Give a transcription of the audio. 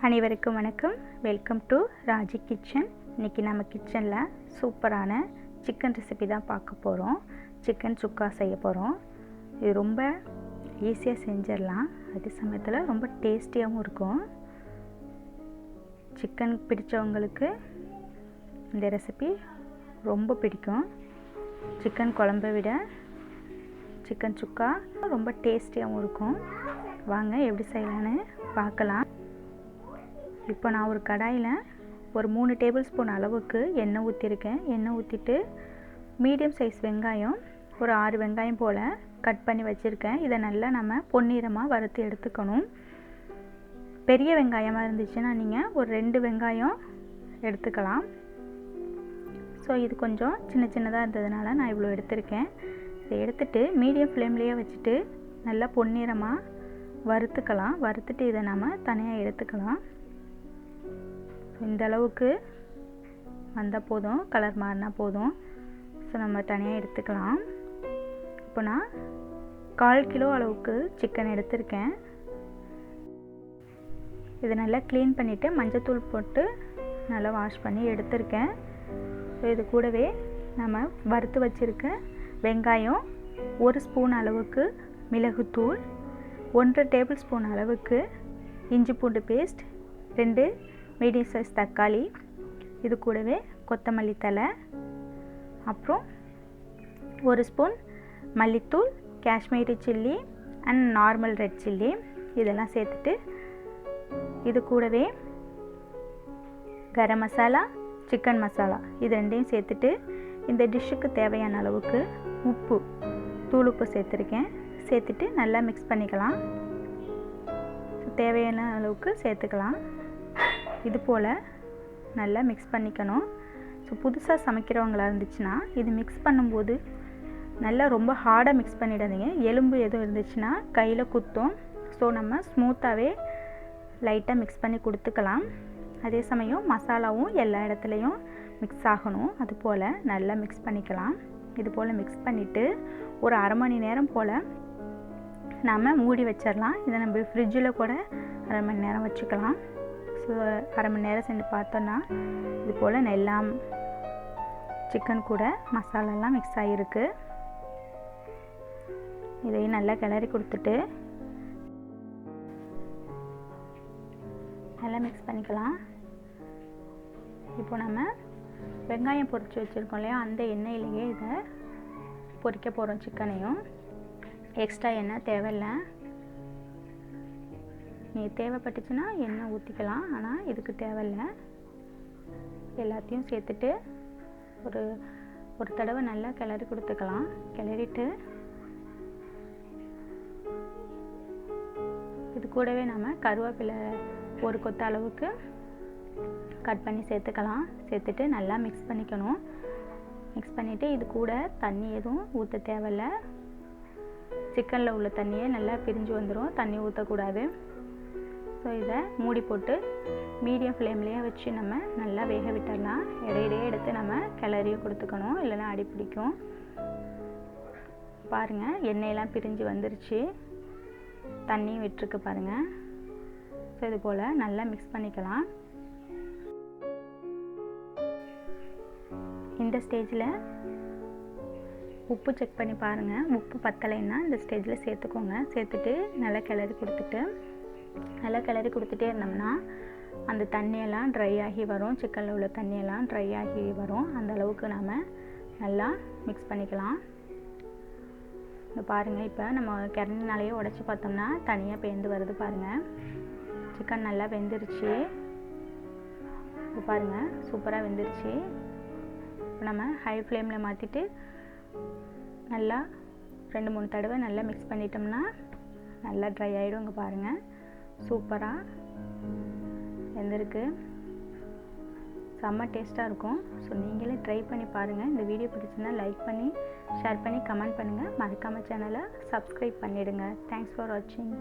அனைவருக்கும் வணக்கம். Welcome to Raji kitchen. இன்றைக்கி நம்ம கிச்சனில் சூப்பரான சிக்கன் ரெசிபி தான் பார்க்க போகிறோம். சிக்கன் சுக்கா செய்ய போகிறோம். இது ரொம்ப ஈஸியாக செஞ்சிடலாம், அதே சமயத்தில் ரொம்ப டேஸ்டியாகவும் இருக்கும். சிக்கன் பிடித்தவங்களுக்கு இந்த ரெசிபி ரொம்ப பிடிக்கும். சிக்கன் குழம்பை விட சிக்கன் சுக்கா ரொம்ப டேஸ்டியாகவும் இருக்கும். வாங்க எப்படி செய்யலான்னு பார்க்கலாம். இப்போ நான் ஒரு கடாயில் ஒரு 3 டேபிள் ஸ்பூன் அளவுக்கு எண்ணெய் ஊற்றிருக்கேன். எண்ணெய் ஊற்றிட்டு மீடியம் சைஸ் வெங்காயம் ஒரு 6 வெங்காயம் போல் கட் பண்ணி வச்சுருக்கேன். இதை நல்லா நம்ம பொன்னிறமாக வறுத்து எடுத்துக்கணும். பெரிய வெங்காயமாக இருந்துச்சுன்னா நீங்கள் ஒரு 2 வெங்காயம் எடுத்துக்கலாம். ஸோ இது கொஞ்சம் சின்ன சின்னதாக இருந்ததுனால நான் இவ்வளோ எடுத்திருக்கேன். இதை எடுத்துகிட்டு மீடியம் ஃப்ளேம்லேயே வச்சுட்டு நல்லா பொன்னிறமாக வறுத்துக்கலாம். வறுத்துட்டு இதை நம்ம தனியாக எடுத்துக்கலாம். இந்த அளவுக்கு வந்தால் போதும், கலர் மாறினா போதும். ஸோ நம்ம தனியாக எடுத்துக்கலாம். இப்போ நான் 1/4 கிலோ அளவுக்கு சிக்கன் எடுத்திருக்கேன். இதை நல்லா க்ளீன் பண்ணிவிட்டு மஞ்சத்தூள் போட்டு நல்லா வாஷ் பண்ணி எடுத்திருக்கேன். ஸோ இது கூடவே நம்ம வறுத்து வச்சுருக்க வெங்காயம், 1 ஸ்பூன் அளவுக்கு மிளகுத்தூள், 1 டேபிள் ஸ்பூன் அளவுக்கு இஞ்சி பூண்டு பேஸ்ட், 2 மீடியம் சைஸ் தக்காளி, இது கூடவே கொத்தமல்லி தழை, அப்புறம் 1 ஸ்பூன் மல்லித்தூள், Kashmiri chilli and normal red chilli இதெல்லாம் சேர்த்துட்டு, இது கூடவே கரம் மசாலா, சிக்கன் மசாலா இது ரெண்டையும் சேர்த்துட்டு இந்த டிஷ்ஷுக்கு தேவையான அளவுக்கு உப்பு, தூள் உப்பு சேர்த்துருக்கேன். சேர்த்துட்டு நல்லா மிக்ஸ் பண்ணிக்கலாம். தேவையான அளவுக்கு சேர்த்துக்கலாம். இது போல் நல்லா மிக்ஸ் பண்ணிக்கணும். ஸோ புதுசாக சமைக்கிறவங்களா இருந்துச்சுன்னா இது மிக்ஸ் பண்ணும்போது நல்லா ரொம்ப ஹார்டாக மிக்ஸ் பண்ணிடாதீங்க. எலும்பு எதுவும் இருந்துச்சுன்னா கையில் குத்தும். ஸோ நம்ம ஸ்மூத்தாகவே லைட்டாக மிக்ஸ் பண்ணி கொடுத்துக்கலாம். அதே சமயம் மசாலாவும் எல்லா இடத்துலையும் மிக்ஸ் ஆகணும். அது போல் நல்லா மிக்ஸ் பண்ணிக்கலாம். இது போல் மிக்ஸ் பண்ணிவிட்டு ஒரு 1/2 மணி நேரம் போல் நம்ம மூடி வச்சிடலாம். இதை நம்ம ஃப்ரிட்ஜில் கூட 1/2 மணி நேரம் வச்சுக்கலாம். ஸோ 1/2 மணி நேரம் செஞ்சு பார்த்தோன்னா இது போல் எல்லாம் சிக்கன் கூட மசாலாலாம் மிக்ஸ் ஆகிருக்கு. இதையும் நல்லா கிளறி கொடுத்துட்டு நல்லா மிக்ஸ் பண்ணிக்கலாம். இப்போ நம்ம வெங்காயம் பொரித்து வச்சுருக்கோம் இல்லையா, அந்த எண்ணெயிலேயே இதை பொரிக்க போகிறோம். சிக்கனையும் எக்ஸ்ட்ரா எண்ணெய் தேவையில்லை. நீ தேவைப்பட்டுச்சுன்னா எண்ணெய் ஊற்றிக்கலாம், ஆனால் இதுக்கு தேவையில்லை. எல்லாத்தையும் சேர்த்துட்டு ஒரு தடவை நல்லா கிளறி கொடுத்துக்கலாம். கிளறிட்டு இது கூடவே நம்ம கருவேப்பிலை 1 கொத்த அளவுக்கு கட் பண்ணி சேர்த்துக்கலாம். சேர்த்துட்டு நல்லா மிக்ஸ் பண்ணிக்கணும். மிக்ஸ் பண்ணிவிட்டு இது கூட தண்ணி எதுவும் ஊற்ற தேவையில்லை. சிக்கனில் உள்ள தண்ணியே நல்லா பிரிஞ்சு வந்துடும், தண்ணி ஊற்றக்கூடாது. ஸோ இதை மூடி போட்டு மீடியம் ஃப்ளேம்லேயே வச்சு நம்ம நல்லா வேக விட்டுடலாம். இடையிடையே எடுத்து நம்ம கிளறியும் கொடுத்துக்கணும், இல்லைன்னா அடி பிடிக்கும். பாருங்கள், எண்ணெயெல்லாம் பிரிஞ்சு வந்துருச்சு, தண்ணியும் விட்டுருக்கு பாருங்கள். ஸோ இது போல் நல்லா மிக்ஸ் பண்ணிக்கலாம். இந்த ஸ்டேஜில் உப்பு செக் பண்ணி பாருங்கள். உப்பு பத்தலைன்னா இந்த ஸ்டேஜில் சேர்த்துக்கோங்க. சேர்த்துட்டு நல்லா கிளறி கொடுத்துட்டே இருந்தோம்னா அந்த தண்ணியெல்லாம் ட்ரை ஆகி வரும். சிக்கனில் உள்ள தண்ணியெல்லாம் ட்ரை ஆகி வரும். அந்த அளவுக்கு நாம் நல்லா மிக்ஸ் பண்ணிக்கலாம். இந்த பாருங்கள், இப்போ நம்ம கிரண்டினாலேயே உடச்சி பார்த்தோம்னா தனியாக பேந்து வருது பாருங்கள். சிக்கன் நல்லா வெந்துருச்சு. இப்போ பாருங்கள், சூப்பராக வெந்துருச்சு. இப்போ நம்ம ஹை ஃப்ளேமில் மாற்றிட்டு நல்லா 2-3 தடவை நல்லா மிக்ஸ் பண்ணிட்டோம்னா நல்லா ட்ரை ஆகிடும். இங்கே பாருங்கள், சூப்பராக வெந்திருக்கு. செம்ம டேஸ்ட்டாக இருக்கும். ஸோ நீங்களே ட்ரை பண்ணி பாருங்கள். இந்த வீடியோ பிடிச்சிருந்தா லைக் பண்ணி, ஷேர் பண்ணி, கமெண்ட் பண்ணுங்கள். மறக்காமல் சேனலை சப்ஸ்கிரைப் பண்ணிவிடுங்க. தேங்க்ஸ் ஃபார் வாட்சிங்.